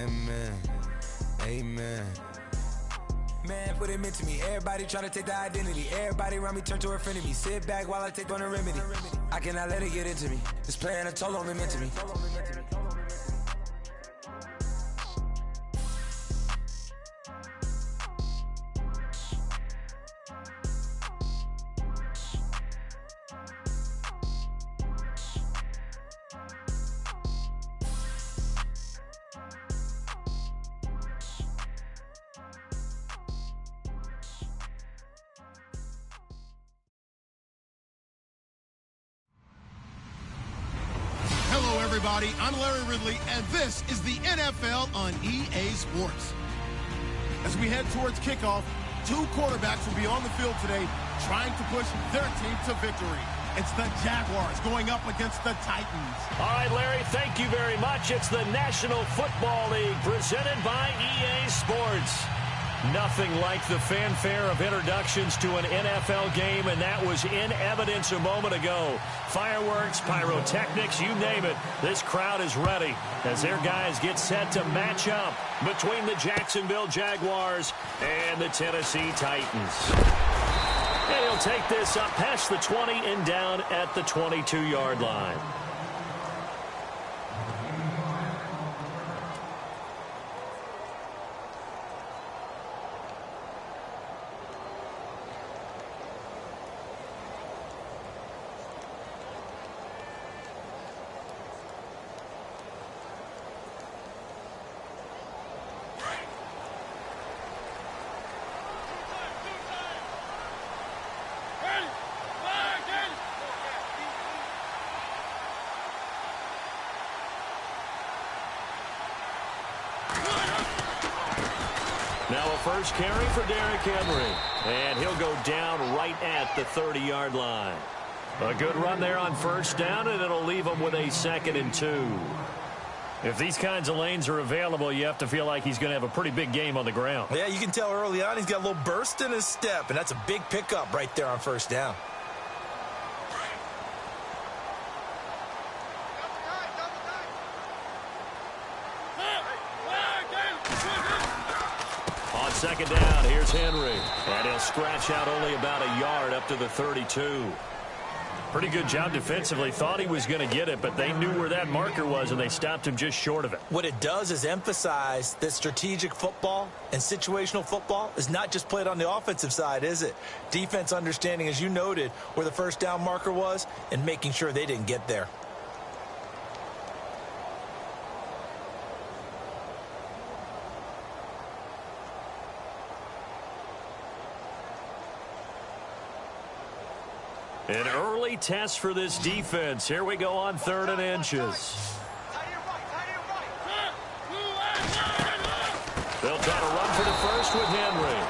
Amen. Amen. Man, what it meant to me. Everybody trying to take the identity. Everybody around me turn to a friend of me. Sit back while I take on the remedy. I cannot let it get into me. It's playing a toll on me mentally. Everybody, I'm Larry Ridley, and this is the NFL on EA Sports. As we head towards kickoff, two quarterbacks will be on the field today trying to push their team to victory. It's the Jaguars going up against the Titans. All right, Larry, thank you very much. It's the National Football League presented by EA Sports. Nothing like the fanfare of introductions to an NFL game, and that was in evidence a moment ago. Fireworks, pyrotechnics, you name it. This crowd is ready as their guys get set to match up between the Jacksonville Jaguars and the Tennessee Titans. And he'll take this up past the 20 and down at the 22-yard line. Now a first carry for Derrick Henry. And he'll go down right at the 30-yard line. A good run there on first down, and it'll leave him with a 2nd and 2. If these kinds of lanes are available, you have to feel like he's going to have a pretty big game on the ground. Yeah, you can tell early on he's got a little burst in his step, and that's a big pickup right there on first down. On second down, here's Henry. And he'll scratch out only about a yard up to the 32. Pretty good job defensively. Thought he was going to get it, but they knew where that marker was, and they stopped him just short of it. What it does is emphasize that strategic football and situational football is not just played on the offensive side, is it? Defense understanding, as you noted, where the first down marker was and making sure they didn't get there. An early test for this defense. Here we go on 3rd and inches. They'll try to run for the first with Henry.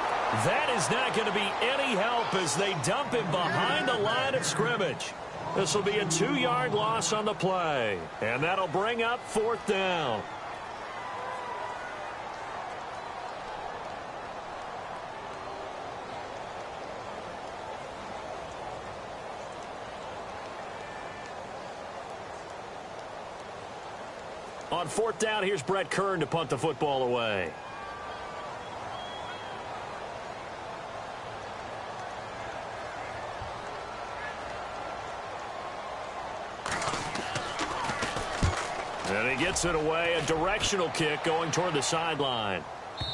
That is not going to be any help as they dump him behind the line of scrimmage. This will be a 2-yard loss on the play. And that'll bring up 4th down. On 4th down, here's Brett Kern to punt the football away. And he gets it away, a directional kick going toward the sideline.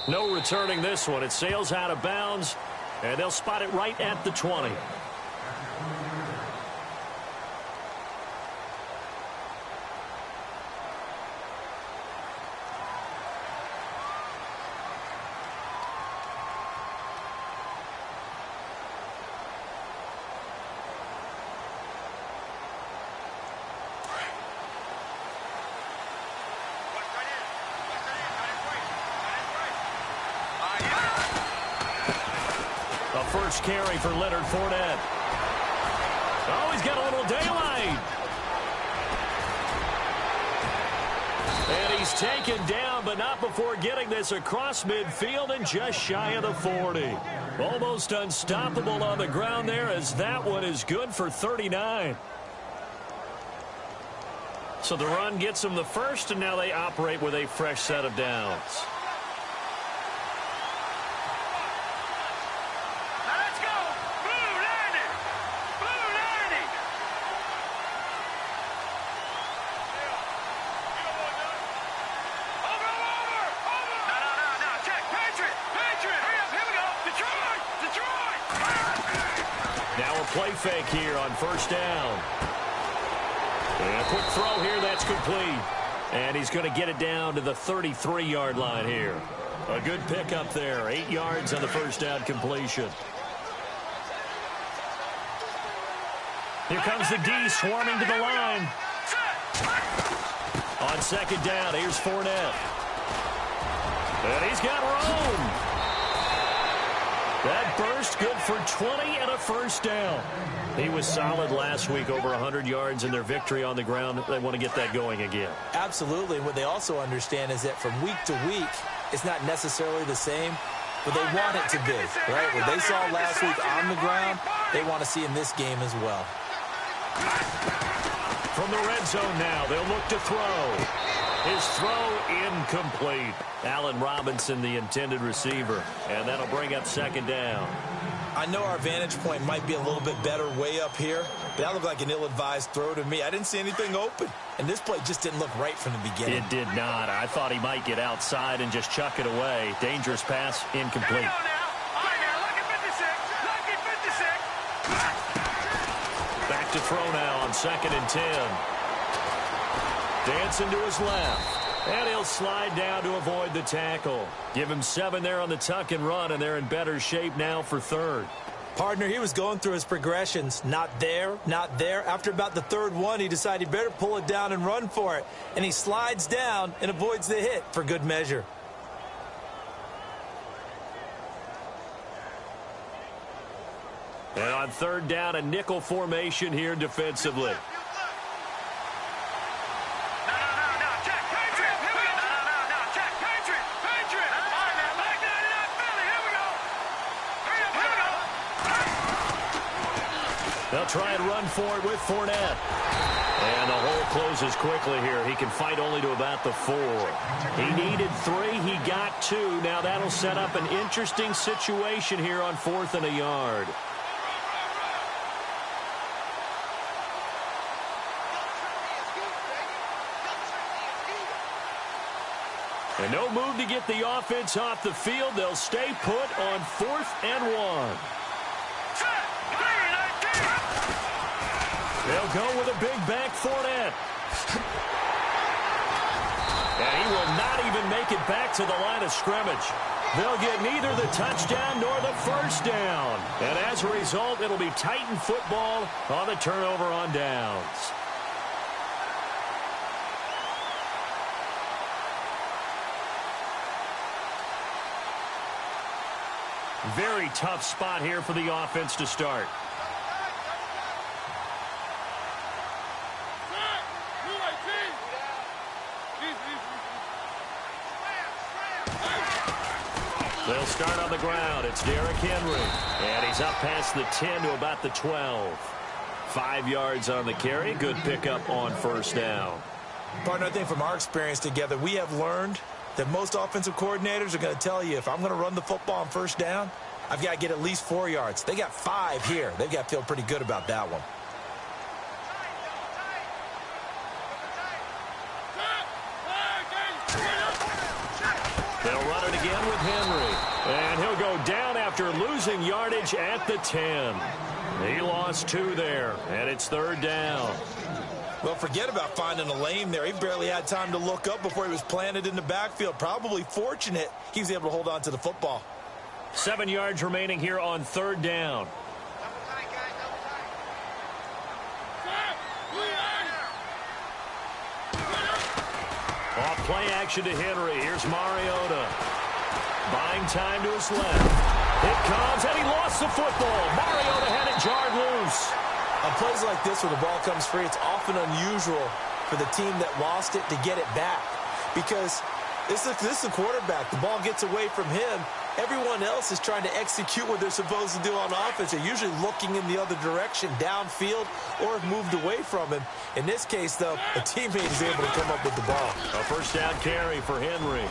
No returning this one. It sails out of bounds, and they'll spot it right at the 20. First carry for Leonard Fournette. Oh, he's got a little daylight. And he's taken down, but not before getting this across midfield and just shy of the 40. Almost unstoppable on the ground there, as that one is good for 39. So the run gets them the first, and now they operate with a fresh set of downs. Play fake here on first down. And a quick throw here, that's complete. And he's going to get it down to the 33-yard line here. A good pickup there, 8 yards on the first down completion. Here comes the D swarming to the line. On second down, here's Fournette. And he's got room. That burst good for 20 and a first down. He was solid last week, over 100 yards in their victory on the ground. They want to get that going again. Absolutely. What they also understand is that from week to week, it's not necessarily the same, but they want it to be, right? What they saw last week on the ground, they want to see in this game as well. From the red zone now, they'll look to throw. His throw incomplete. Allen Robinson, the intended receiver. And that'll bring up second down. I know our vantage point might be a little bit better way up here, but that looked like an ill-advised throw to me. I didn't see anything open, and this play just didn't look right from the beginning. It did not. I thought he might get outside and just chuck it away. Dangerous pass, incomplete. Back to throw now on 2nd and 10. Dancing to his left. And he'll slide down to avoid the tackle. Give him 7 there on the tuck and run, and they're in better shape now for third. Partner, he was going through his progressions. Not there, not there. After about the third one, he decided he better pull it down and run for it. And he slides down and avoids the hit for good measure. And on third down, a nickel formation here defensively. They'll try and run for it with Fournette. And the hole closes quickly here. He can fight only to about the 4. He needed 3. He got 2. Now that'll set up an interesting situation here on 4th and a yard. And no move to get the offense off the field. They'll stay put on 4th and 1. They'll go with a big back Fournette. And he will not even make it back to the line of scrimmage. They'll get neither the touchdown nor the first down. And as a result, it'll be Titan football on the turnover on downs. Very tough spot here for the offense to start. They'll start on the ground. It's Derrick Henry. And he's up past the 10 to about the 12. 5 yards on the carry. Good pickup on first down. Partner, I think from our experience together, we have learned that most offensive coordinators are going to tell you, if I'm going to run the football on first down, I've got to get at least 4 yards. They got 5 here. They've got to feel pretty good about that one. They'll run it again with Henry. And he'll go down after losing yardage at the 10. He lost 2 there, and it's third down. Well, forget about finding a lane there. He barely had time to look up before he was planted in the backfield. Probably fortunate he was able to hold on to the football. 7 yards remaining here on third down. Off play action to Henry. Here's Mariota. Buying time to his left. It comes, and he lost the football. Mariota had it jarred loose. On plays like this where the ball comes free, it's often unusual for the team that lost it to get it back. Because this is the quarterback. The ball gets away from him, everyone else is trying to execute what they're supposed to do on offense. They're usually looking in the other direction, downfield, or have moved away from him. In this case, though, a teammate is able to come up with the ball. A first down carry for Henry.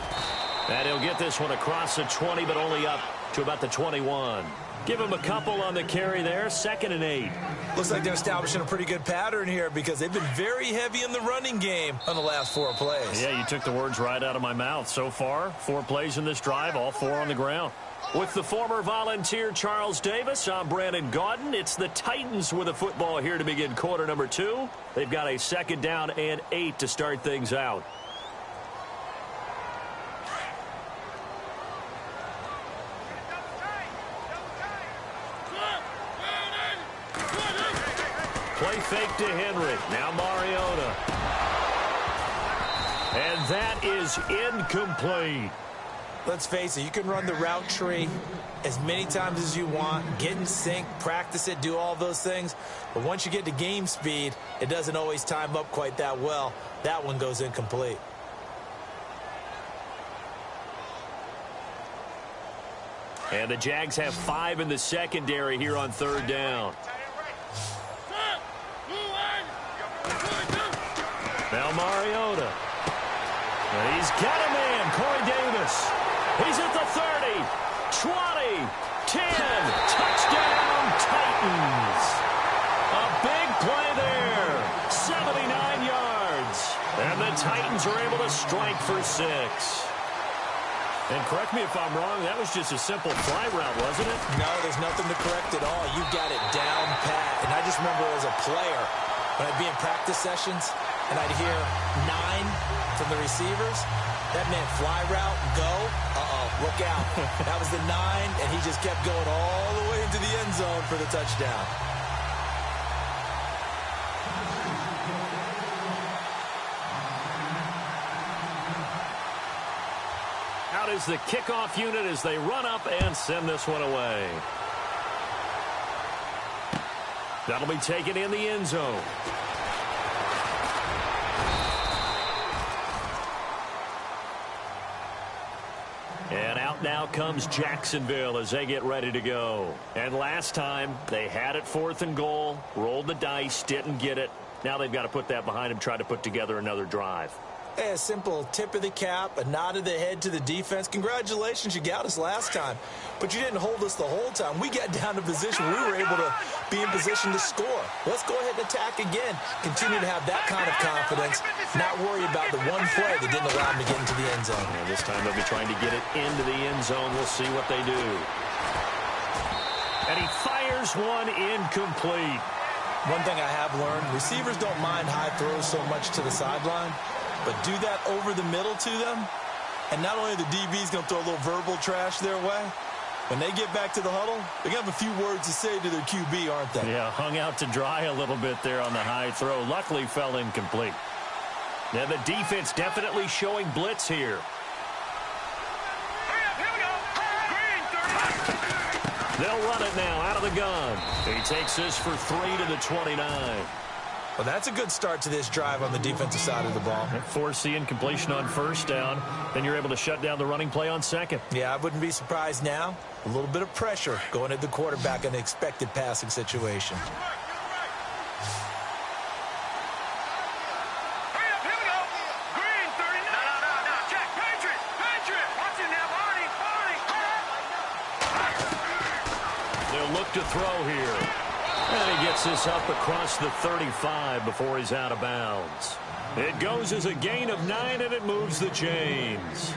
And he'll get this one across the 20, but only up to about the 21. Give him a couple on the carry there, 2nd and 8. Looks like they're establishing a pretty good pattern here because they've been very heavy in the running game on the last 4 plays. Yeah, you took the words right out of my mouth. So far, 4 plays in this drive, all 4 on the ground. With the former Volunteer Charles Davis, I'm Brandon Gaudin. It's the Titans with a football here to begin quarter number 2. They've got a 2nd down and 8 to start things out. Play fake to Henry. Now Mariota. And that is incomplete. Let's face it, you can run the route tree as many times as you want, get in sync, practice it, do all those things. But once you get to game speed, it doesn't always time up quite that well. That one goes incomplete. And the Jags have 5 in the secondary here on 3rd down. Now Mariota. And he's got a man, Corey Davis. He's at the 30, 20, 10. Touchdown, Titans. A big play there. 79 yards. And the Titans are able to strike for 6. And correct me if I'm wrong, that was just a simple fly route, wasn't it? No, there's nothing to correct at all. You got it down pat. And I just remember as a player, when I'd be in practice sessions, and I'd hear 9 from the receivers, that meant fly route, go, look out. That was the 9, and he just kept going all the way into the end zone for the touchdown. Out is the kickoff unit as they run up and send this one away. That'll be taken in the end zone. And out now comes Jacksonville as they get ready to go. And last time, they had it 4th and goal, rolled the dice, didn't get it. Now they've got to put that behind them, try to put together another drive. Hey, a simple tip of the cap, a nod of the head to the defense. Congratulations, you got us last time. But you didn't hold us the whole time. We got down to position. We were able to be in position to score. Let's go ahead and attack again. Continue to have that kind of confidence. Not worry about the one play that didn't allow them to get into the end zone. And this time they'll be trying to get it into the end zone. We'll see what they do. And he fires one incomplete. One thing I have learned, receivers don't mind high throws so much to the sideline, but do that over the middle to them, and not only are the DBs going to throw a little verbal trash their way, when they get back to the huddle, they're going to have a few words to say to their QB, aren't they? Yeah, hung out to dry a little bit there on the high throw. Luckily fell incomplete. Now the defense definitely showing blitz here. They'll run it now out of the gun. He takes this for 3 to the 29. Well, that's a good start to this drive on the defensive side of the ball. Force the incompletion on 1st down. Then you're able to shut down the running play on 2nd. Yeah, I wouldn't be surprised now. A little bit of pressure going at the quarterback in an expected passing situation. Look to throw here. And he gets this up across the 35 before he's out of bounds. It goes as a gain of 9, and it moves the chains.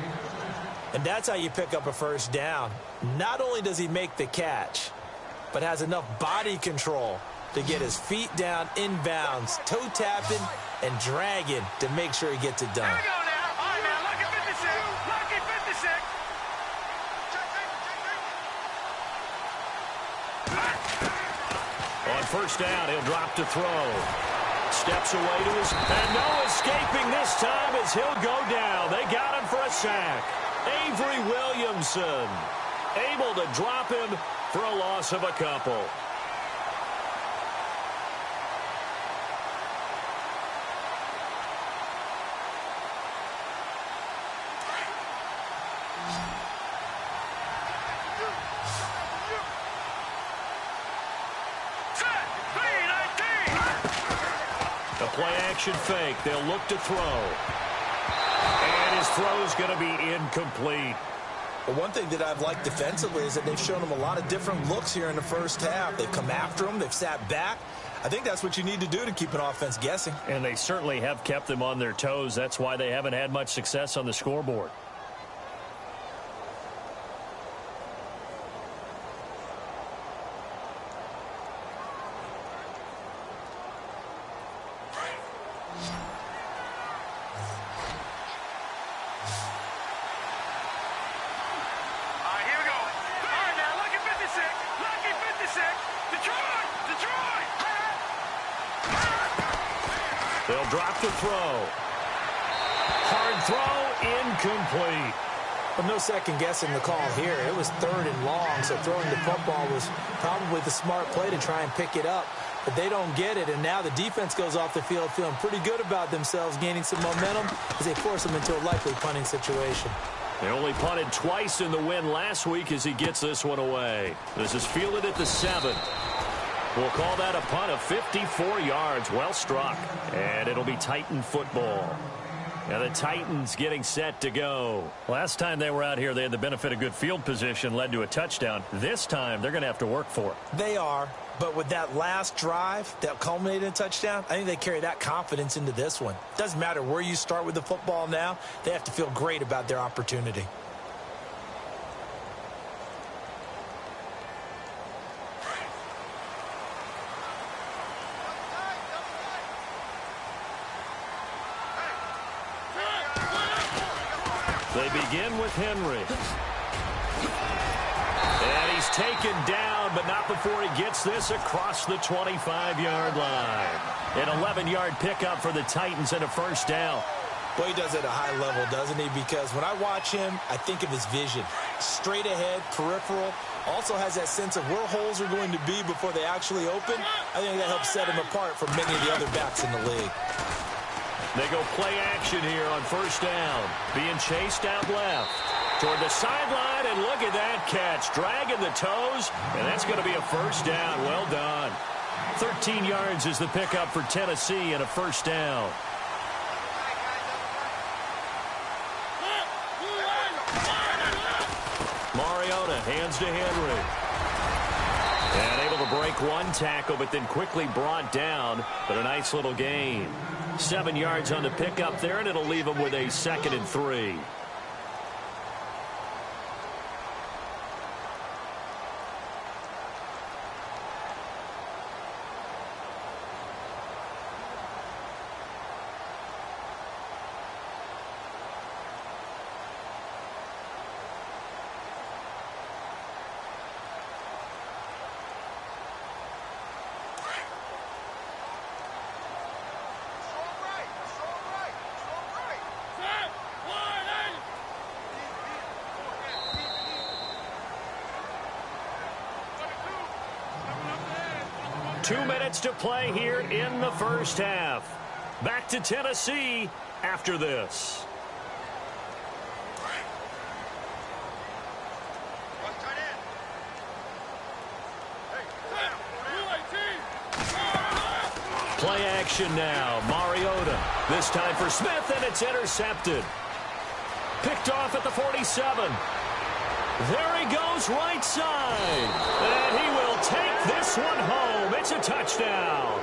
And that's how you pick up a 1st down. Not only does he make the catch, but has enough body control to get his feet down inbounds, toe tapping and dragging to make sure he gets it done. Here we go now. All right, now, lucky 56. Lucky 56. On 1st down, he'll drop to throw. Steps away to his... And no escaping this time as he'll go down. They got him for a sack. Avery Williamson able to drop him for a loss of a couple. play action fake. They'll look to throw. And his throw's going to be incomplete. But one thing that I've liked defensively is that they've shown him a lot of different looks here in the first half. They've come after him. They've sat back. I think that's what you need to do to keep an offense guessing. And they certainly have kept them on their toes. That's why they haven't had much success on the scoreboard. They'll drop the throw. Hard throw, incomplete. But no second guessing the call here. It was 3rd and long, so throwing the football was probably the smart play to try and pick it up. But they don't get it, and now the defense goes off the field feeling pretty good about themselves, gaining some momentum as they force them into a likely punting situation. They only punted twice in the win last week as he gets this one away. This is fielded at the 7. We'll call that a punt of 54 yards. Well struck. And it'll be Titan football. Now the Titans getting set to go. Last time they were out here, they had the benefit of good field position, led to a touchdown. This time, they're going to have to work for it. They are. But with that last drive that culminated in a touchdown, I think they carry that confidence into this one. Doesn't matter where you start with the football now. They have to feel great about their opportunity. They begin with Henry. And he's taken down, but not before he gets this across the 25-yard line. An 11-yard pickup for the Titans and a first down. Well, he does it at a high level, doesn't he? Because when I watch him, I think of his vision. Straight ahead, peripheral. Also has that sense of where holes are going to be before they actually open. I think that helps set him apart from many of the other backs in the league. They go play action here on first down. Being chased out left. Toward the sideline, and look at that catch. Dragging the toes, and that's going to be a first down. Well done. 13 yards is the pickup for Tennessee and a first down. Mariota hands to Henry. And able to break one tackle, but then quickly brought down. But a nice little gain. 7 yards on the pickup there, and it'll leave him with a 2nd and 3. Two minutes to play here in the first half. Back to Tennessee after this. Play action now. Mariota. This time for Smith, and it's intercepted. Picked off at the 47. There he goes right side. And he will take this one home. It's a touchdown.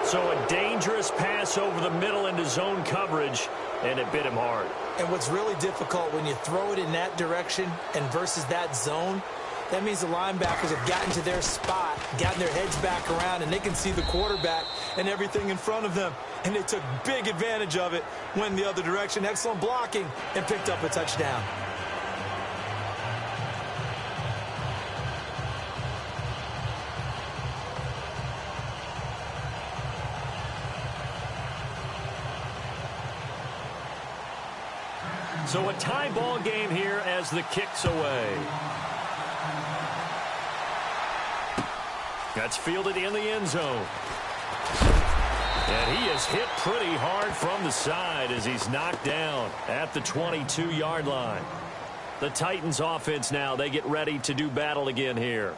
So a dangerous pass over the middle into zone coverage, and it bit him hard. And what's really difficult when you throw it in that direction and versus that zone, that means the linebackers have gotten to their spot, gotten their heads back around, and they can see the quarterback and everything in front of them. And they took big advantage of it, went the other direction. Excellent blocking, and picked up a touchdown. So a tie ball game here as the kick's away. That's fielded in the end zone. And he is hit pretty hard from the side as he's knocked down at the 22-yard line. The Titans offense now, they get ready to do battle again here.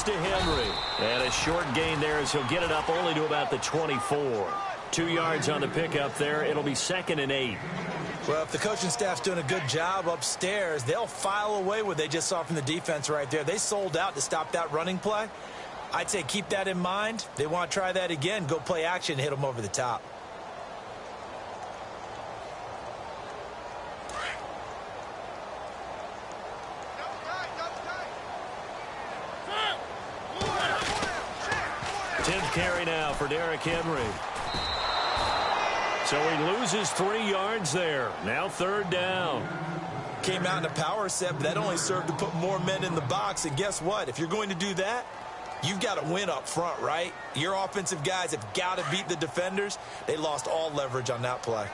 to Henry. And a short gain there as he'll get it up only to about the 24. 2 yards on the pickup there. It'll be 2nd and 8. Well, if the coaching staff's doing a good job upstairs, they'll file away what they just saw from the defense right there. They sold out to stop that running play. I'd say keep that in mind. They want to try that again. Go play action, hit them over the top. Carry now for Derrick Henry. So he loses 3 yards there. Now 3rd down. Came out in a power set, but that only served to put more men in the box. And guess what? If you're going to do that, you've got to win up front, right? Your offensive guys have got to beat the defenders. They lost all leverage on that play.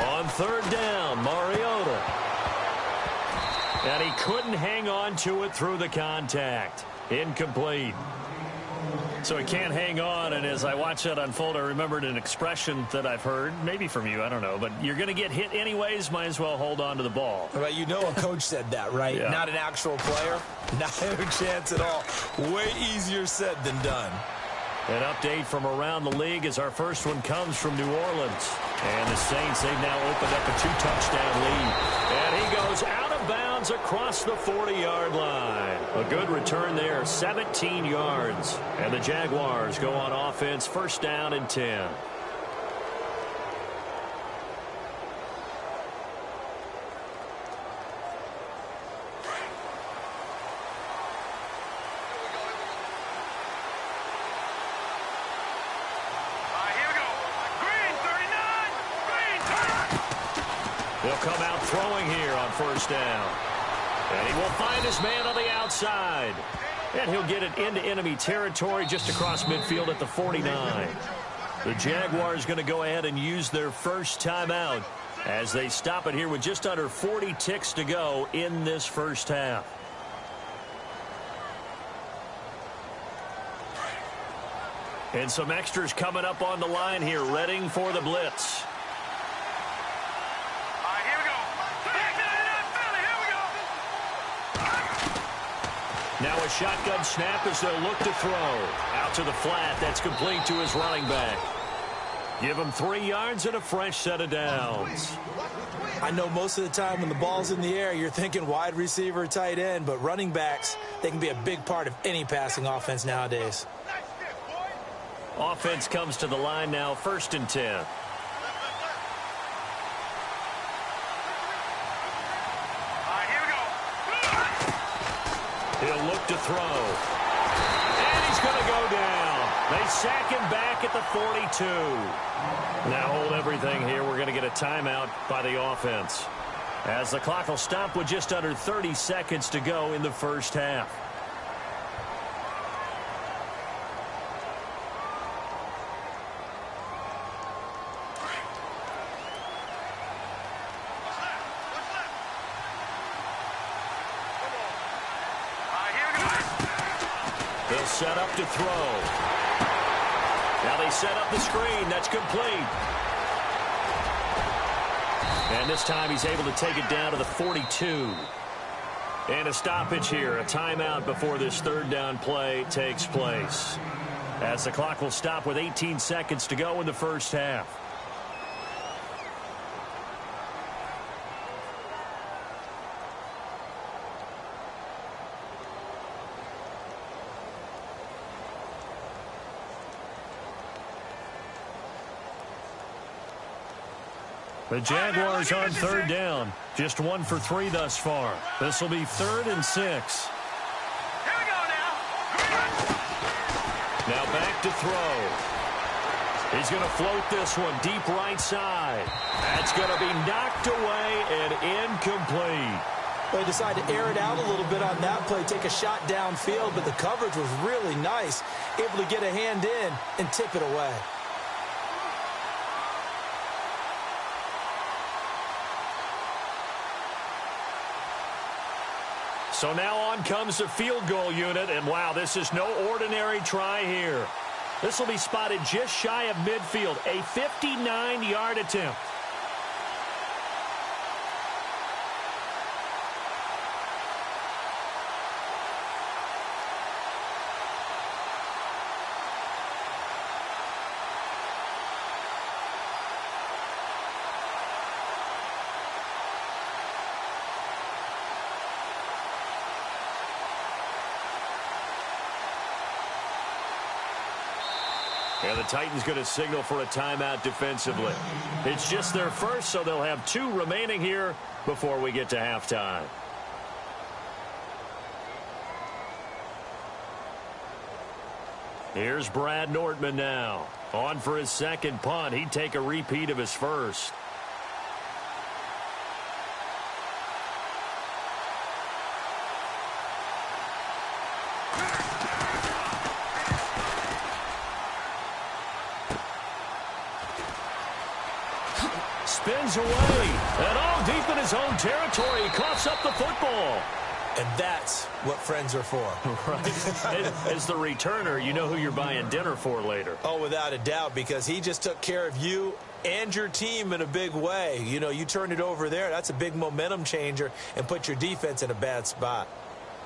On 3rd down, Mariota. And he couldn't hang on to it through the contact. Incomplete. So he can't hang on, and as I watch that unfold, I remembered an expression that I've heard, maybe from you, I don't know, but you're going to get hit anyways, might as well hold on to the ball. Well, you know a coach said that, right? Yeah. Not an actual player. Not a chance at all. Way easier said than done. An update from around the league as our first one comes from New Orleans. And the Saints, they've now opened up a 2-touchdown lead. And he goes out of bounds across the 40-yard line. A good return there, 17 yards. And the Jaguars go on offense, 1st down and 10. He'll come out throwing here on 1st down. And he will find his man on the outside. And he'll get it into enemy territory just across midfield at the 49. The Jaguars going to go ahead and use their first timeout as they stop it here with just under 40 ticks to go in this first half. And some extras coming up on the line here, readying for the blitz. Now a shotgun snap as they'll look to throw. Out to the flat. That's complete to his running back. Give him 3 yards and a fresh set of downs. I know most of the time when the ball's in the air, you're thinking wide receiver, tight end, but running backs, they can be a big part of any passing offense nowadays. Offense comes to the line now, 1st and 10. He'll look to throw. And he's going to go down. They sack him back at the 42. Now hold everything here. We're going to get a timeout by the offense, as the clock will stop with just under 30 seconds to go in the first half. They'll set up to throw. Now they set up the screen. That's complete. And this time he's able to take it down to the 42. And a stoppage here, a timeout before this 3rd down play takes place, as the clock will stop with 18 seconds to go in the first half. The Jaguars on 3rd down. Just 1 for 3 thus far. This will be 3rd and 6. Here we go now. Now back to throw. He's going to float this one deep right side. That's going to be knocked away and incomplete. They decided to air it out a little bit on that play, take a shot downfield, but the coverage was really nice. Able to get a hand in and tip it away. So now on comes the field goal unit, and wow, this is no ordinary try here. This will be spotted just shy of midfield, a 59-yard attempt. And the Titans going to signal for a timeout defensively. It's just their first, so they'll have 2 remaining here before we get to halftime. Here's Brad Nortman now. On for his second punt. He'd take a repeat of his first. Spins away. And all deep in his own territory. He coughs up the football. And that's what friends are for. Right. As the returner, you know who you're buying dinner for later. Oh, without a doubt, because he just took care of you and your team in a big way. You know, you turned it over there. That's a big momentum changer and put your defense in a bad spot.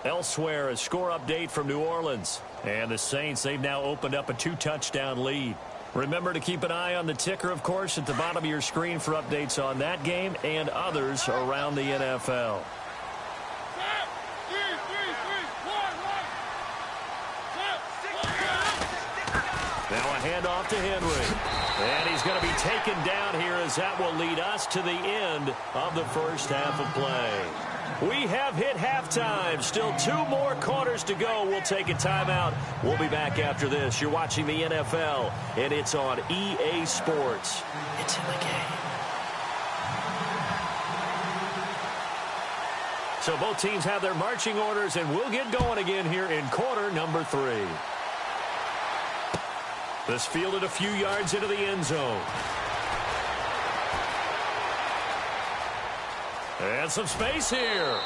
Elsewhere, a score update from New Orleans. And the Saints, they've now opened up a 2-touchdown lead. Remember to keep an eye on the ticker, of course, at the bottom of your screen for updates on that game and others around the NFL. Now a handoff to Henry. And he's going to be taken down here as that will lead us to the end of the first half of play. We have hit halftime. Still 2 more quarters to go. We'll take a timeout. We'll be back after this. You're watching the NFL, and it's on EA Sports. It's in the game. So both teams have their marching orders, and we'll get going again here in quarter number 3. This fielded a few yards into the end zone. And some space here.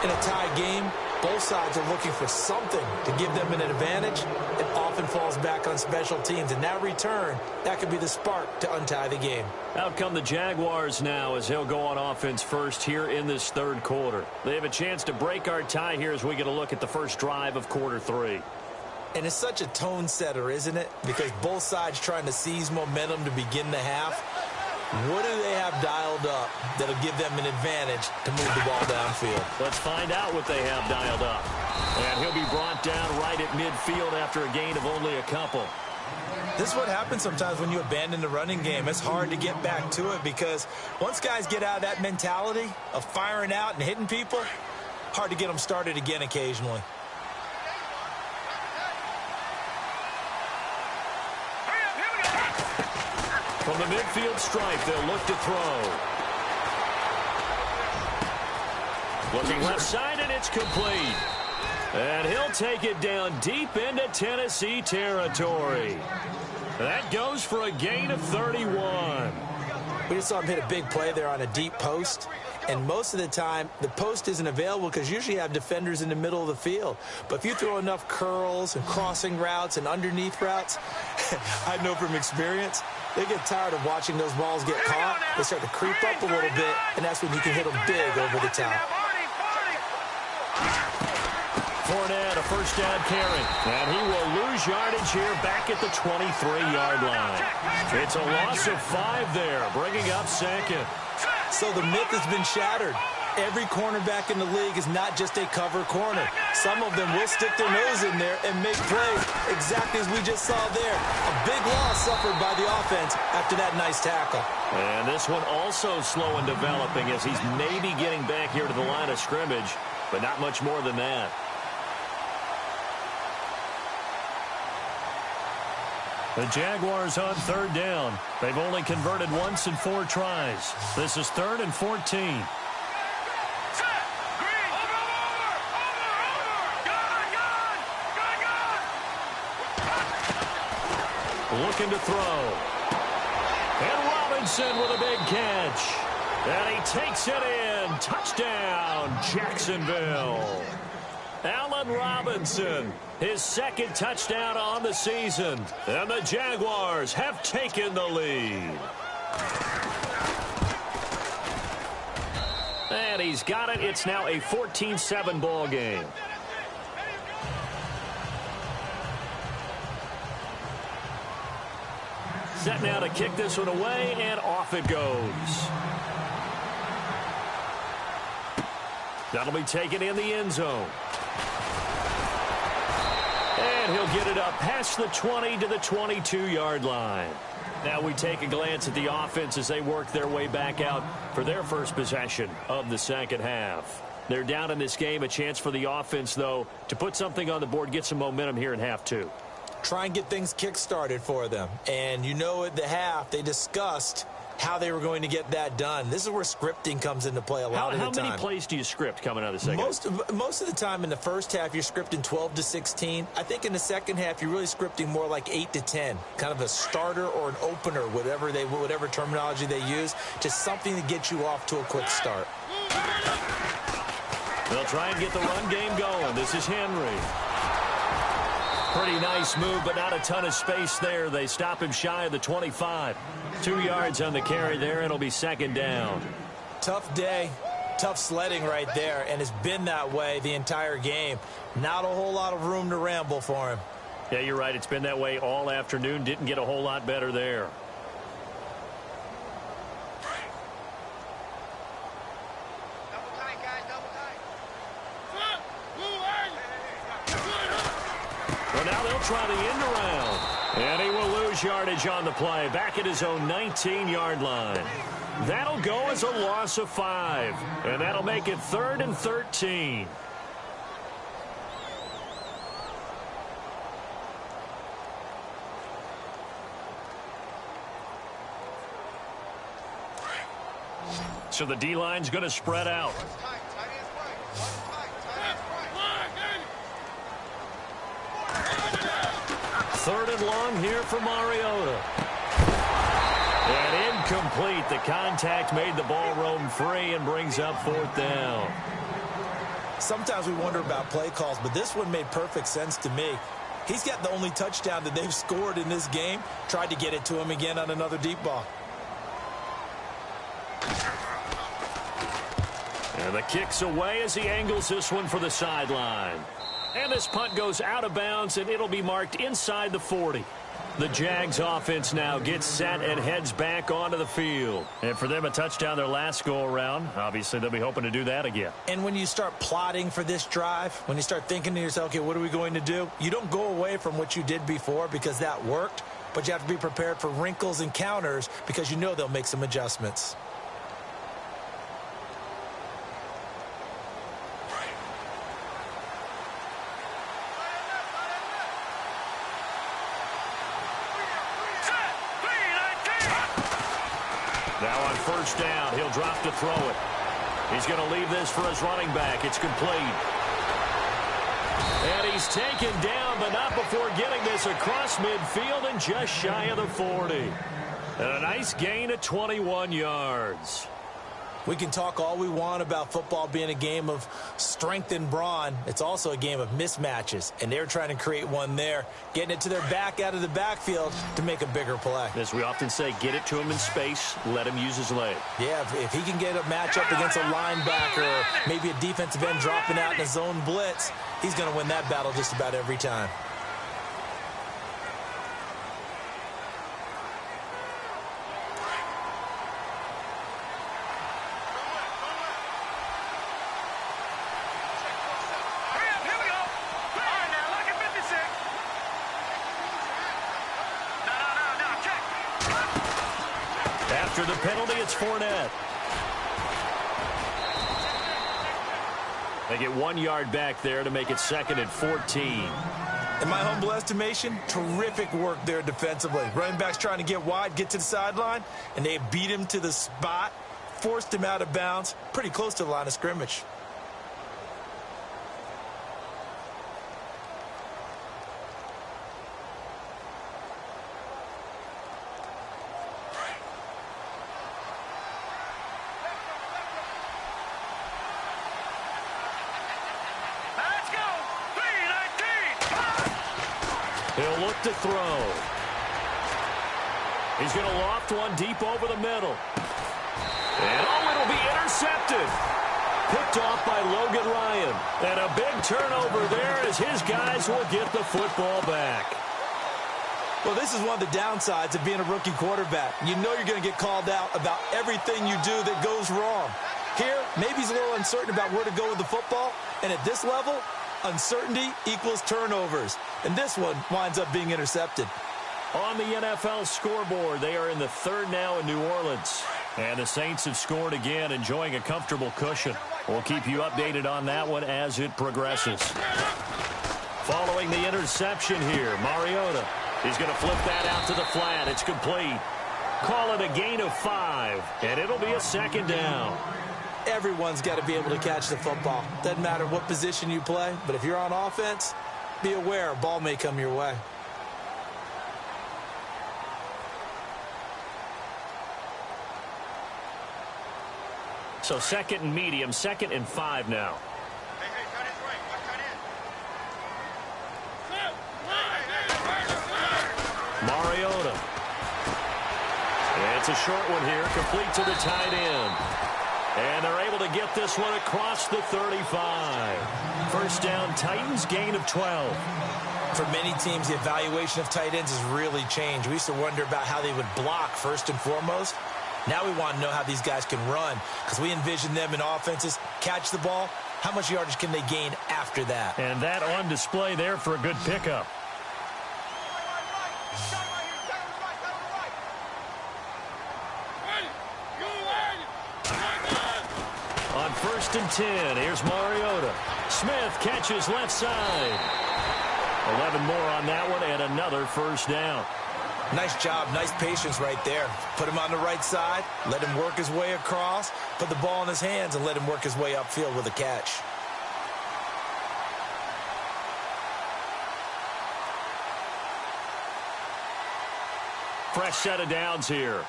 In a tie game, both sides are looking for something to give them an advantage. It often falls back on special teams. And that return, that could be the spark to untie the game. Out come the Jaguars now as they'll go on offense first here in this third quarter. They have a chance to break our tie here as we get a look at the first drive of quarter 3. And it's such a tone setter, isn't it? Because both sides trying to seize momentum to begin the half. What do they have dialed up that'll give them an advantage to move the ball downfield? Let's find out what they have dialed up. And he'll be brought down right at midfield after a gain of only a couple. This is what happens sometimes when you abandon the running game. It's hard to get back to it because once guys get out of that mentality of firing out and hitting people, hard to get them started again occasionally. From the midfield stripe, they'll look to throw. Looking left side, and it's complete. And he'll take it down deep into Tennessee territory. That goes for a gain of 31. We just saw him hit a big play there on a deep post. And most of the time, the post isn't available because usually you have defenders in the middle of the field. But if you throw enough curls and crossing routes and underneath routes, I know from experience, they get tired of watching those balls get caught. They start to creep up a little bit, and that's when you can hit them big over the top. Fournette, a first down carry. And he will lose yardage here back at the 23-yard line. It's a loss of 5 there, bringing up second. So the myth has been shattered. Every cornerback in the league is not just a cover corner. Some of them will stick their nose in there and make plays exactly as we just saw there. A big loss suffered by the offense after that nice tackle. And this one also slow in developing as he's maybe getting back here to the line of scrimmage, but not much more than that. The Jaguars on third down. They've only converted once in 4 tries. This is 3rd and 14. Looking to throw. And Robinson with a big catch. And he takes it in. Touchdown, Jacksonville. Allen Robinson, his 2nd touchdown on the season. And the Jaguars have taken the lead. And he's got it. It's now a 14-7 ball game. Set now to kick this one away, and off it goes. That'll be taken in the end zone. And And he'll get it up past the 20 to the 22-yard line. Now we take a glance at the offense as they work their way back out for their first possession of the second half. They're down in this game. A chance for the offense, though, to put something on the board, get some momentum here in half two. Try and get things kick-started for them. And you know at the half, they discussed how they were going to get that done. This is where scripting comes into play a lot of the time. How many plays do you script coming out of the second half? Most of the time in the first half, you're scripting 12 to 16. I think in the second half, you're really scripting more like 8 to 10. Kind of a starter or an opener, whatever terminology they use. Just something to get you off to a quick start. They'll try and get the run game going. This is Henry. Pretty nice move, but not a ton of space there. They stop him shy of the 25. 2 yards on the carry there. It'll be second down. Tough day, tough sledding right there, and it's been that way the entire game. Not a whole lot of room to ramble for him. Yeah, you're right. It's been that way all afternoon. Didn't get a whole lot better there. Well, now they'll try the end around. And he will lose yardage on the play. Back at his own 19-yard line. That'll go as a loss of 5. And that'll make it 3rd and 13. So the D-line's going to spread out. Third and long here for Mariota. And incomplete. The contact made the ball roam free and brings up 4th down. Sometimes we wonder about play calls, but this one made perfect sense to me. He's got the only touchdown that they've scored in this game. Tried to get it to him again on another deep ball. And the kick's away as he angles this one for the sideline. And this punt goes out of bounds, and it'll be marked inside the 40. The Jags offense now gets set and heads back onto the field. And for them, a touchdown their last go-around. Obviously, they'll be hoping to do that again. And when you start plotting for this drive, when you start thinking to yourself, okay, what are we going to do? You don't go away from what you did before because that worked, but you have to be prepared for wrinkles and counters because you know they'll make some adjustments. Now on first down, he'll drop to throw it. He's going to leave this for his running back. It's complete. And he's taken down, but not before getting this across midfield and just shy of the 40. And a nice gain of 21 yards. We can talk all we want about football being a game of strength and brawn. It's also a game of mismatches, and they're trying to create one there, getting it to their back out of the backfield to make a bigger play. As we often say, get it to him in space, let him use his leg. Yeah, if he can get a matchup against a linebacker or maybe a defensive end dropping out in a zone blitz, he's going to win that battle just about every time. After the penalty, it's Fournette. They get 1 yard back there to make it 2nd and 14. In my humble estimation, terrific work there defensively. Running backs trying to get wide, get to the sideline, and they beat him to the spot, forced him out of bounds, pretty close to the line of scrimmage. He'll look to throw. He's going to loft one deep over the middle. And it'll be intercepted. Picked off by Logan Ryan. And a big turnover there as his guys will get the football back. Well, this is one of the downsides of being a rookie quarterback. You know you're going to get called out about everything you do that goes wrong. Here, maybe he's a little uncertain about where to go with the football. And at this level, Uncertainty equals turnovers. And this one winds up being intercepted. On the NFL scoreboard, they are in the third now in New Orleans. And the Saints have scored again, enjoying a comfortable cushion. We'll keep you updated on that one as it progresses. Following the interception here, Mariota is going to flip that out to the flat. It's complete. Call it a gain of 5, and it'll be a second down. Everyone's got to be able to catch the football. Doesn't matter what position you play, but if you're on offense, be aware a ball may come your way. So second and medium, 2nd and 5 now. Hey, cut in right. Cut in. Mariota. It's a short one here, complete to the tight end. And they're able to get this one across the 35. First down, Titans, gain of 12. For many teams, the evaluation of tight ends has really changed. We used to wonder about how they would block first and foremost. Now we want to know how these guys can run, because we envision them in offenses, catch the ball, how much yardage can they gain after that? And that on display there for a good pickup. On 1st and 10, here's Mariota. Smith catches left side. 11 more on that one, and another first down. Nice job, nice patience right there. Put him on the right side, let him work his way across, put the ball in his hands, and let him work his way upfield with a catch. Fresh set of downs here.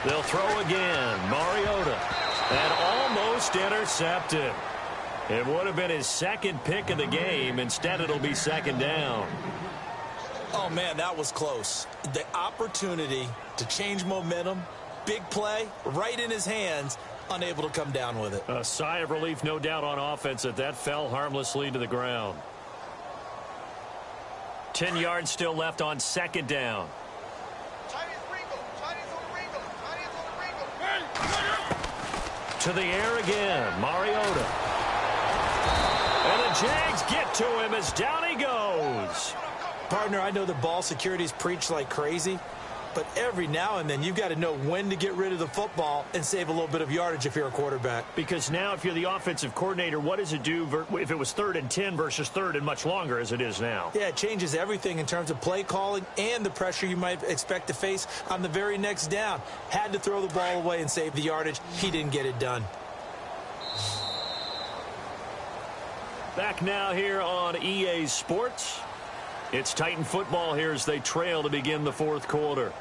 They'll throw again. Mariota. And almost intercepted. It would have been his second pick of the game. Instead, it'll be second down. Oh, man, that was close. The opportunity to change momentum, big play, right in his hands, unable to come down with it. A sigh of relief, no doubt, on offense that fell harmlessly to the ground. 10 yards still left on second down. To the air again, Mariota. And the Jags get to him as down he goes. Partner, I know the ball security's preached like crazy, but every now and then you've got to know when to get rid of the football and save a little bit of yardage if you're a quarterback. Because now if you're the offensive coordinator, what does it do if it was 3rd and 10 versus 3rd and much longer as it is now? Yeah, it changes everything in terms of play calling and the pressure you might expect to face on the very next down. Had to throw the ball away and save the yardage. He didn't get it done. Back now here on EA Sports. It's Titan football here as they trail to begin the 4th quarter.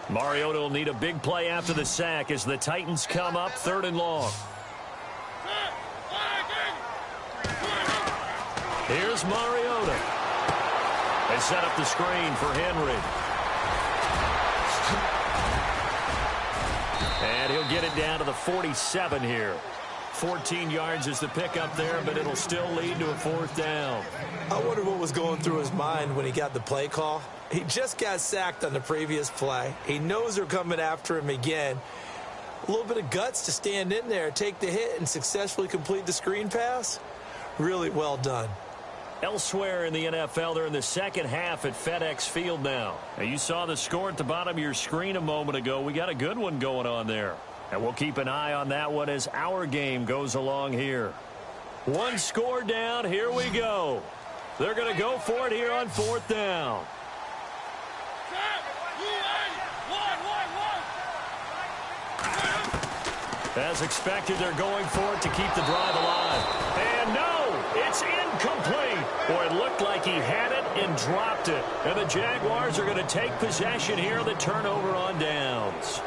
Mariota will need a big play after the sack as the Titans come up 3rd and long. Here's Mariota. They set up the screen for Henry. And he'll get it down to the 47 here. 14 yards is the pickup there, but it'll still lead to a 4th down. I wonder what was going through his mind when he got the play call. He just got sacked on the previous play. He knows they're coming after him again. A little bit of guts to stand in there, take the hit, and successfully complete the screen pass. Really well done. Elsewhere in the NFL, they're in the second half at FedEx Field now. Now, you saw the score at the bottom of your screen a moment ago. We got a good one going on there. And we'll keep an eye on that one as our game goes along here. One score down. Here we go. They're going to go for it here on 4th down. As expected, they're going for it to keep the drive alive. And no, it's incomplete. Boy, it looked like he had it and dropped it. And the Jaguars are going to take possession here on the turnover on downs.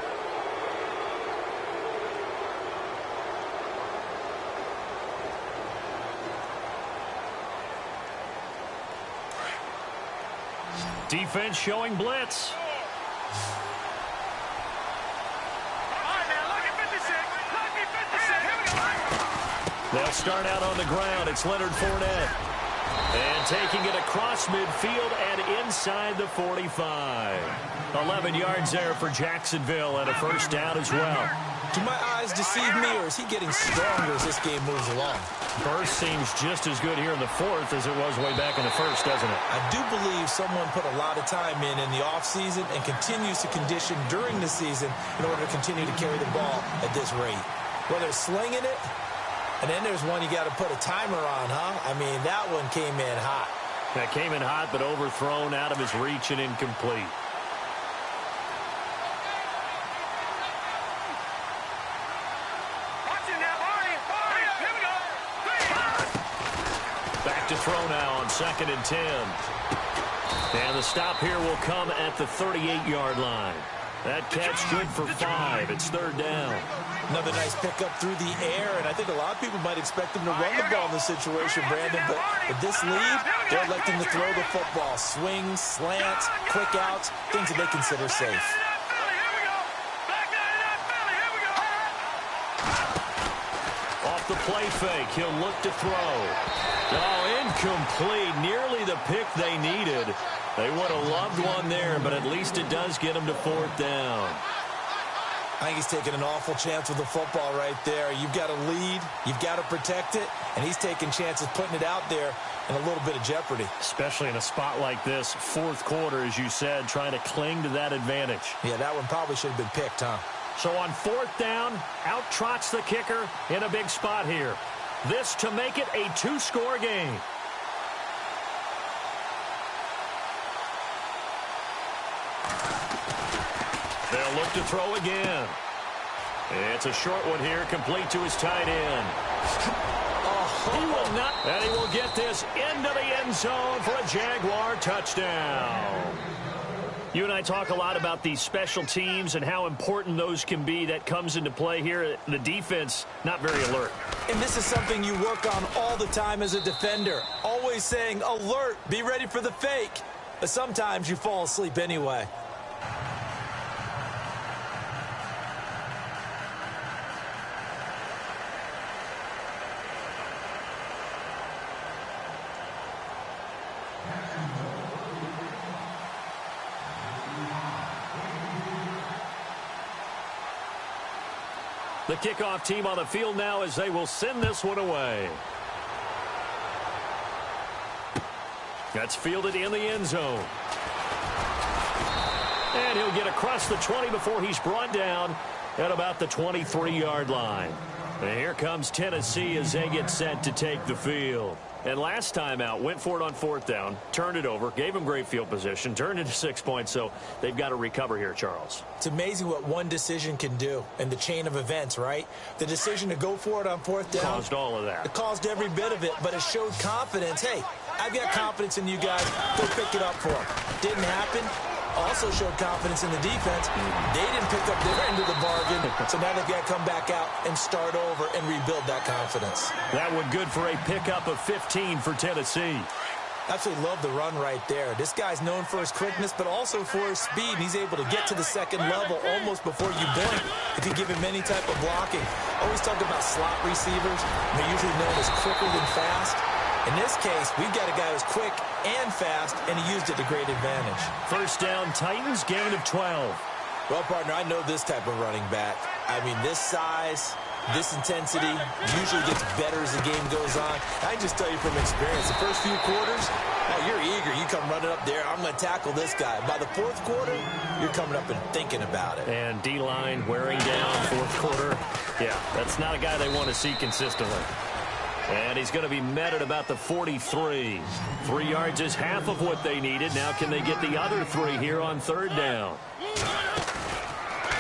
Defense showing blitz. They'll start out on the ground. It's Leonard Fournette. And taking it across midfield and inside the 45. 11 yards there for Jacksonville and a first down as well. Do my eyes deceive me, or is he getting stronger as this game moves along? Burst seems just as good here in the fourth as it was way back in the first, doesn't it? I do believe someone put a lot of time in the offseason and continues to condition during the season in order to continue to carry the ball at this rate. Whether it's slinging it, and then there's one you got to put a timer on, huh? I mean, that one came in hot. That came in hot, but overthrown, out of his reach and incomplete. Back to throw now on 2nd and 10. And the stop here will come at the 38-yard line. That catch good for 5. It's 3rd down. Another nice pickup through the air, and I think a lot of people might expect him to run the ball in this situation, Brandon, but with this lead, they're electing to throw the football. Swings, slants, quick outs, things that they consider safe. Off the play fake, he'll look to throw. Oh, incomplete. Nearly the pick they needed. They would have loved one there, but at least it does get them to 4th down. I think he's taking an awful chance with the football right there. You've got to lead, you've got to protect it, and he's taking chances putting it out there in a little bit of jeopardy. Especially in a spot like this, 4th quarter, as you said, trying to cling to that advantage. Yeah, that one probably should have been picked, huh? So on 4th down, out trots the kicker in a big spot here. This to make it a 2-score game. They'll look to throw again. It's a short one here, complete to his tight end. He will not, and he will get this into the end zone for a Jaguar touchdown. You and I talk a lot about these special teams and how important those can be. That comes into play here. The defense, not very alert. And this is something you work on all the time as a defender. Always saying, alert, be ready for the fake. But sometimes you fall asleep anyway. The kickoff team on the field now as they will send this one away. That's fielded in the end zone. And he'll get across the 20 before he's brought down at about the 23-yard line. And here comes Tennessee as they get set to take the field. And last time out, went for it on 4th down, turned it over, gave them great field position, turned it to 6 points, so they've got to recover here, Charles. It's amazing what one decision can do in the chain of events, right? The decision to go for it on 4th down. Caused all of that. It caused every bit of it, but it showed confidence. Hey, I've got confidence in you guys. Go pick it up for them. Didn't happen. Also showed confidence in the defense. They didn't pick up their end of the bargain, so now they've got to come back out and start over and rebuild that confidence. That one good for a pickup of 15 for Tennessee. Absolutely love the run right there. This guy's known for his quickness, but also for his speed. He's able to get to the second level almost before you blink if you give him any type of blocking. Always talk about slot receivers. They're usually known as quicker than fast. In this case, we've got a guy who's quick and fast, and he used it to great advantage. First down, Titans, gain of 12. Well, partner, I know this type of running back. I mean, this size, this intensity usually gets better as the game goes on. I can just tell you from experience, the first few quarters, you're eager. You come running up there, I'm going to tackle this guy. By the 4th quarter, you're coming up and thinking about it. And D-line wearing down 4th quarter. Yeah, that's not a guy they want to see consistently. And he's going to be met at about the 43. 3 yards is half of what they needed. Now can they get the other 3 here on 3rd down?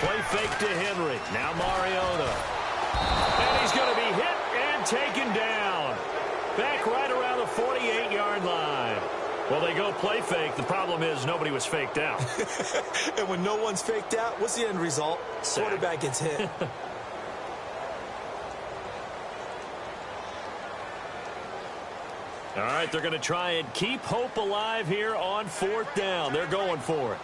Play fake to Henry. Now Mariota. And he's going to be hit and taken down. Back right around the 48-yard line. Well, they go play fake. The problem is nobody was faked out. And when no one's faked out, what's the end result? Sack. Quarterback gets hit. All right, they're going to try and keep hope alive here on 4th down. They're going for it.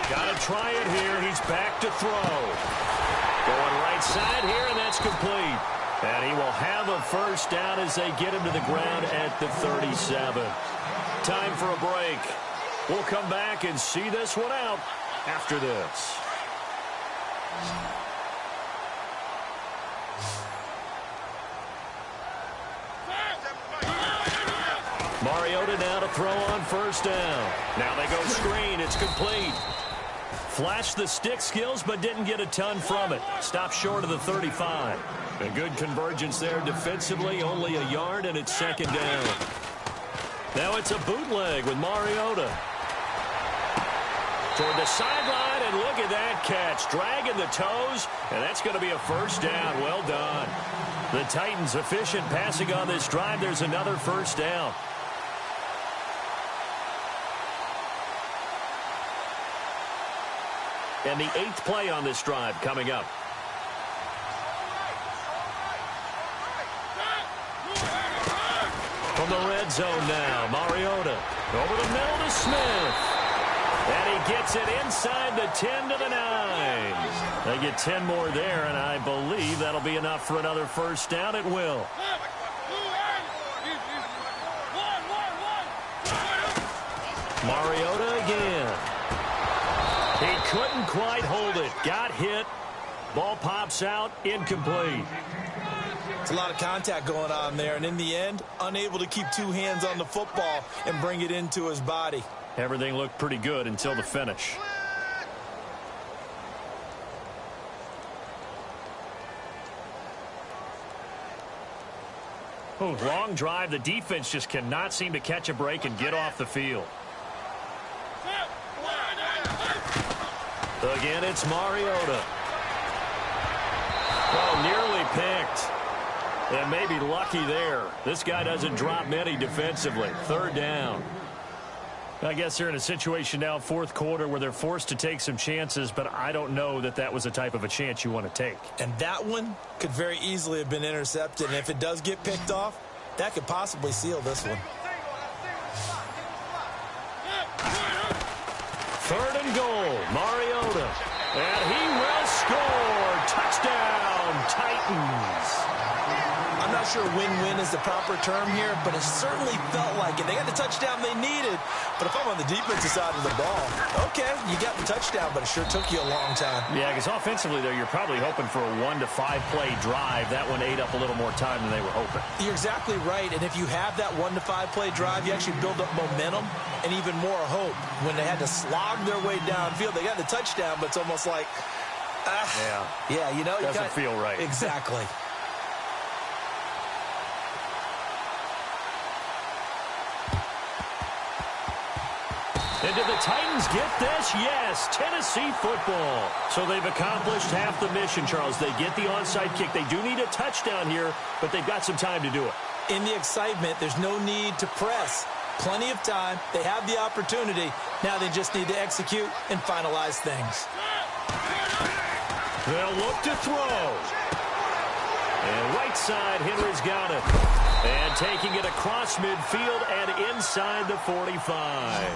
Got to try it here. He's back to throw. Going right side here, and that's complete. And he will have a first down as they get him to the ground at the 37. Time for a break. We'll come back and see this one out after this. Mariota now to throw on first down. Now they go screen. It's complete. Flashed the stick skills, but didn't get a ton from it. Stopped short of the 35. A good convergence there defensively. Only a yard, and it's second down. Now it's a bootleg with Mariota. Toward the sideline, and look at that catch. Dragging the toes, and that's going to be a first down. Well done. The Titans efficient passing on this drive. There's another first down. And the 8th play on this drive coming up. From the red zone now, Mariota over the middle to Smith. And he gets it inside the 10 to the 9. They get 10 more there, and I believe that'll be enough for another first down. It will. Mariota again. He couldn't quite hold it. Got hit. Ball pops out. Incomplete. It's a lot of contact going on there, and in the end, unable to keep two hands on the football and bring it into his body. Everything looked pretty good until the finish. Oh, long drive. The defense just cannot seem to catch a break and get off the field. Again, it's Mariota. Oh, nearly picked. And maybe lucky there. This guy doesn't drop many defensively. Third down. I guess they're in a situation now, fourth quarter, where they're forced to take some chances, but I don't know that that was the type of a chance you want to take. And that one could very easily have been intercepted. And if it does get picked off, that could possibly seal this one. Third and goal, Mariota. And he will score. Touchdown, Titans. I'm not sure win-win is the proper term here, but it certainly felt like it. They got the touchdown they needed, but if I'm on the defensive side of the ball, okay, you got the touchdown, but it sure took you a long time. Yeah, because offensively, though, you're probably hoping for a 1 to 5 play drive. That one ate up a little more time than they were hoping. You're exactly right, and if you have that 1 to 5 play drive, you actually build up momentum and even more hope. When they had to slog their way downfield, they got the touchdown, but it's almost like, yeah, you know, doesn't feel right. Exactly. And did the Titans get this? Yes, Tennessee football. So they've accomplished half the mission, Charles. They get the onside kick. They do need a touchdown here, but they've got some time to do it. In the excitement, there's no need to press. Plenty of time. They have the opportunity. Now they just need to execute and finalize things. They'll look to throw. And right side, Henry's got it. And taking it across midfield and inside the 45.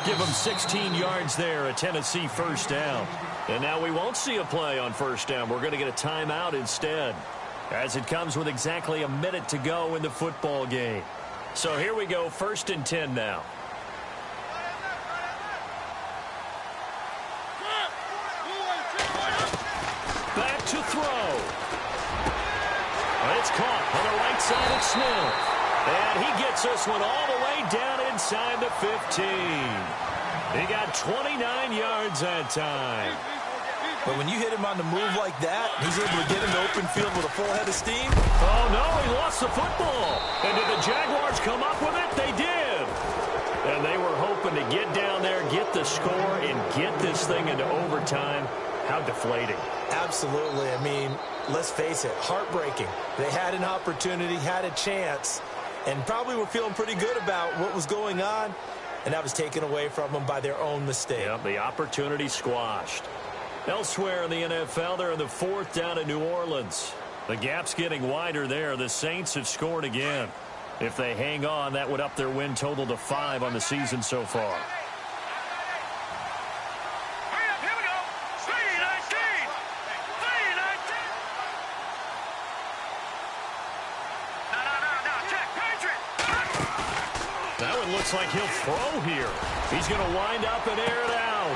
Give them 16 yards there, a Tennessee first down. And now we won't see a play on first down. We're going to get a timeout instead, as it comes with exactly a minute to go in the football game. So here we go, 1st and 10 now. Back to throw. It's caught on the right side of Smith. And he gets this one all the way down inside the 15. He got 29 yards that time. But when you hit him on the move like that, he's able to get into open field with a full head of steam. Oh, no, he lost the football. And did the Jaguars come up with it? They did. And they were hoping to get down there, get the score, and get this thing into overtime. How deflating. Absolutely. I mean, let's face it, heartbreaking. They had an opportunity, had a chance, and probably were feeling pretty good about what was going on, and that was taken away from them by their own mistake. Yep, the opportunity squashed. Elsewhere in the NFL, they're in the 4th down in New Orleans. The gap's getting wider there. The Saints have scored again. If they hang on, that would up their win total to 5 on the season so far. looks like he'll throw here. He's going to wind up and air it out.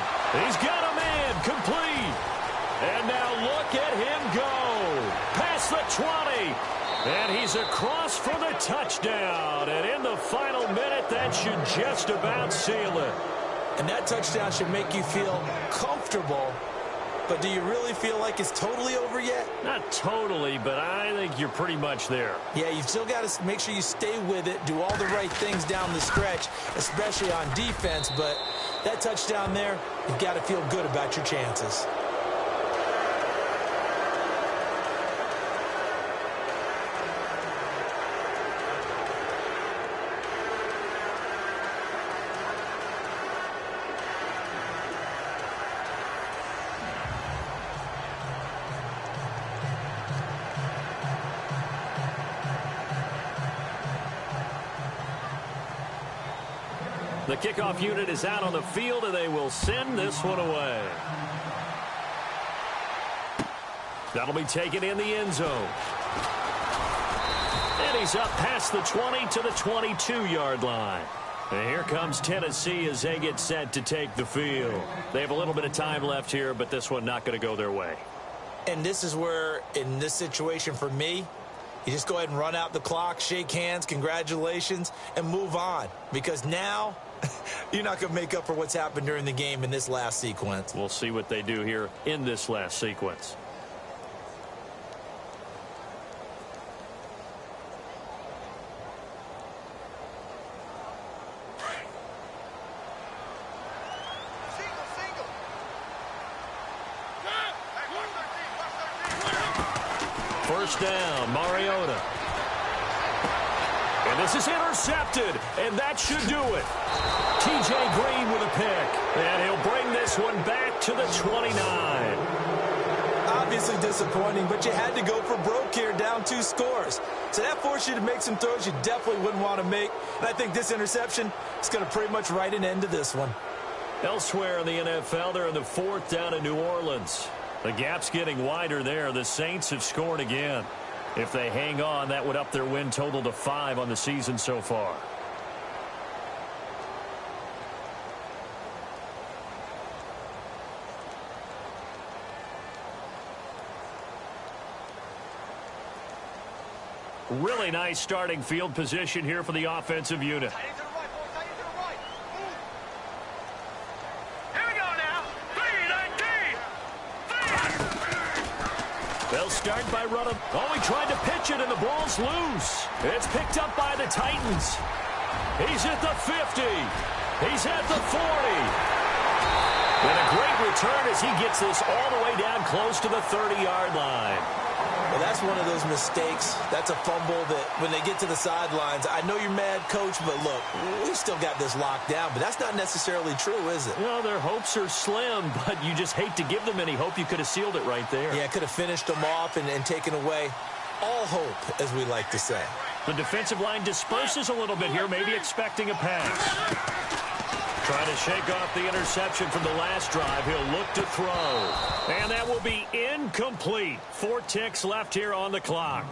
He's got a man complete. And now look at him go. Past the 20. And he's across for the touchdown. And in the final minute, that should just about seal it. And that touchdown should make you feel comfortable. But do you really feel like it's totally over yet? Not totally, but I think you're pretty much there. Yeah, you've still got to make sure you stay with it, do all the right things down the stretch, especially on defense. But that touchdown there, you've got to feel good about your chances. The kickoff unit is out on the field, and they will send this one away. That'll be taken in the end zone. And he's up past the 20 to the 22-yard line. And here comes Tennessee as they get set to take the field. They have a little bit of time left here, but this one not going to go their way. And this is where, in this situation for me, you just go ahead and run out the clock, shake hands, congratulations, and move on. Because now you're not going to make up for what's happened during the game in this last sequence. We'll see what they do here in this last sequence. First down, Mariota. And this is intercepted, and that should do it. T.J. Green with a pick, and he'll bring this one back to the 29. Obviously disappointing, but you had to go for broke here, down 2 scores. So that forced you to make some throws you definitely wouldn't want to make. And I think this interception is going to pretty much write an end to this one. Elsewhere in the NFL, they're in the 4th down in New Orleans. The gap's getting wider there. The Saints have scored again. If they hang on, that would up their win total to 5 on the season so far. Really nice starting field position here for the offensive unit. They'll start by running. Oh, he tried to pitch it, and the ball's loose. It's picked up by the Titans. He's at the 50. He's at the 40. And a great return as he gets this all the way down close to the 30-yard line. Well, that's one of those mistakes. That's a fumble that when they get to the sidelines, I know you're mad, Coach, but look, we still got this locked down. But that's not necessarily true, is it? Well, their hopes are slim, but you just hate to give them any hope. You could have sealed it right there. Yeah, could have finished them off and taken away all hope, as we like to say. The defensive line disperses a little bit here, maybe expecting a pass. Trying to shake off the interception from the last drive. He'll look to throw. And that will be incomplete. 4 ticks left here on the clock.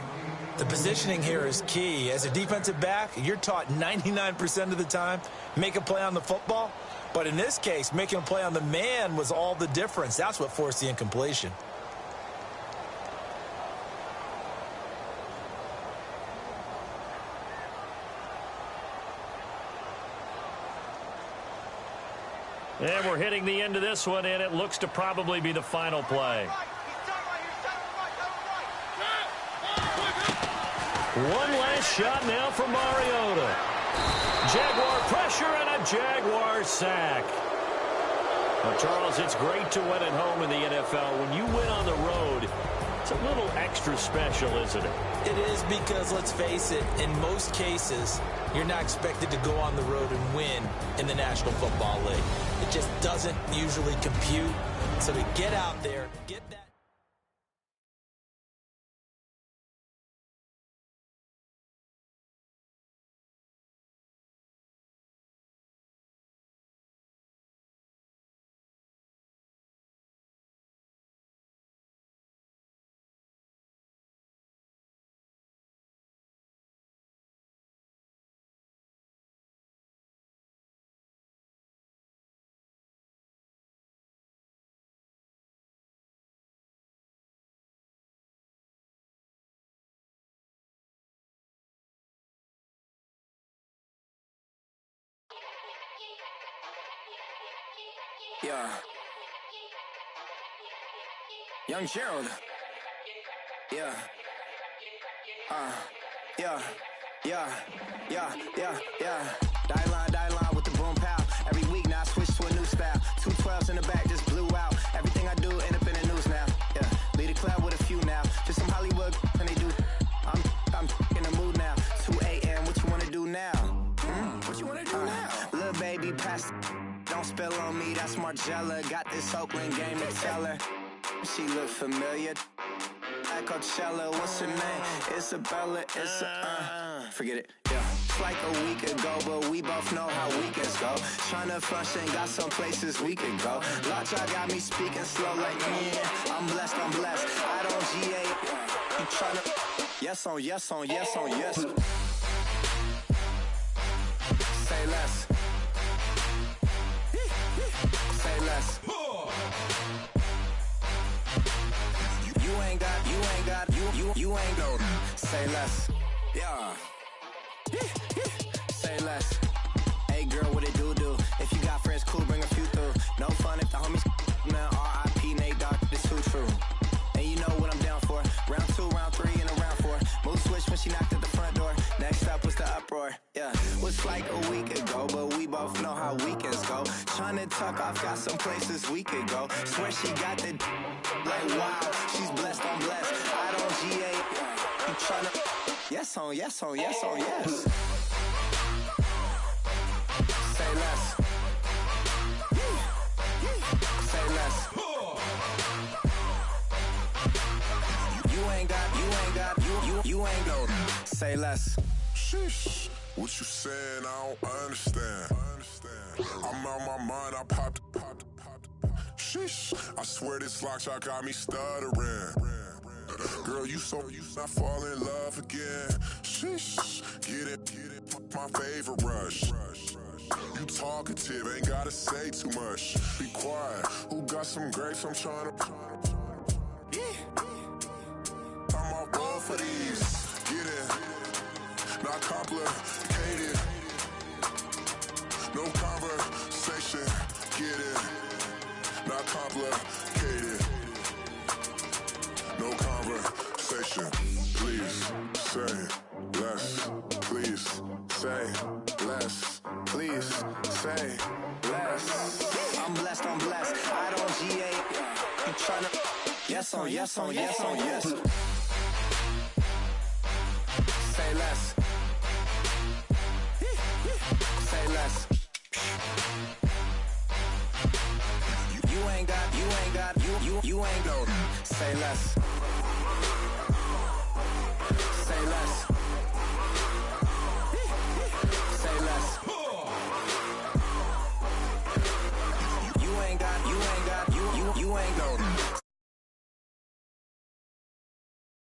The positioning here is key. As a defensive back, you're taught 99% of the time, make a play on the football. But in this case, making a play on the man was all the difference. That's what forced the incompletion. And we're hitting the end of this one, and it looks to probably be the final play. One last shot now for Mariota. Jaguar pressure and a Jaguar sack. Well, Charles, it's great to win at home in the NFL. When you win on the road, it's a little extra special, isn't it? It is because, let's face it, in most cases, you're not expected to go on the road and win in the National Football League. It just doesn't usually compute. So to get out there, get that. Yeah. Young Gerald. Yeah. Yeah. Die line with the boom pow. Every week now I switch to a new style. 212s in the back just blew out. Everything I do end up in the news now. Yeah. Lead a club with a few now. Just some Hollywood and they do. I'm in the mood now. 2 a.m. What you wanna do now? What you wanna do now? Little baby, pass. Don't spill on me. That's Margella. Got this Oakland game to tell her. She look familiar. At Coachella, what's her name? Isabella, forget it, yeah. It's like a week ago, but we both know how weekends go. Tryna function, got some places we could go. Lot y'all got me speaking slow like, yeah, I'm blessed. I don't GA, you tryna, yes on yes. Say less. Say less. You ain't go. Say less. Yeah. Say less. Hey girl, what it do? If you got friends, cool, bring a few through. No fun if the homies man. R.I.P. Nate Dogg, this too true. And you know what I'm down for. Round 2, round 3, and a round 4. Mood switch when she knocked at the front door. Next up was the uproar. Yeah, was like a week ago, but we both know how weekends go. Tryna tuck off, got some places we could go. Swear she got the like wow, she's blessed. I don't GA. You tryna yes on yes. Say less. Say less. You ain't go. Say less. Sheesh, what you saying? I don't understand. I'm out my mind. I popped. Sheesh, I swear this lock shot got me stuttering. Girl, you not fall in love again. Sheesh, get it, my favorite rush. You talkative, ain't gotta say too much. Be quiet, who got some grapes? I'm tryna. I'm all roll for these. Get it, not complicated. No conversation, get it, not complicated. No conversation, please say less. Please say less. Please say less. I'm blessed. I don't GA. You tryna yes on yes. Say less. Say less. You ain't go. Say less. Say less. Say less. You ain't go.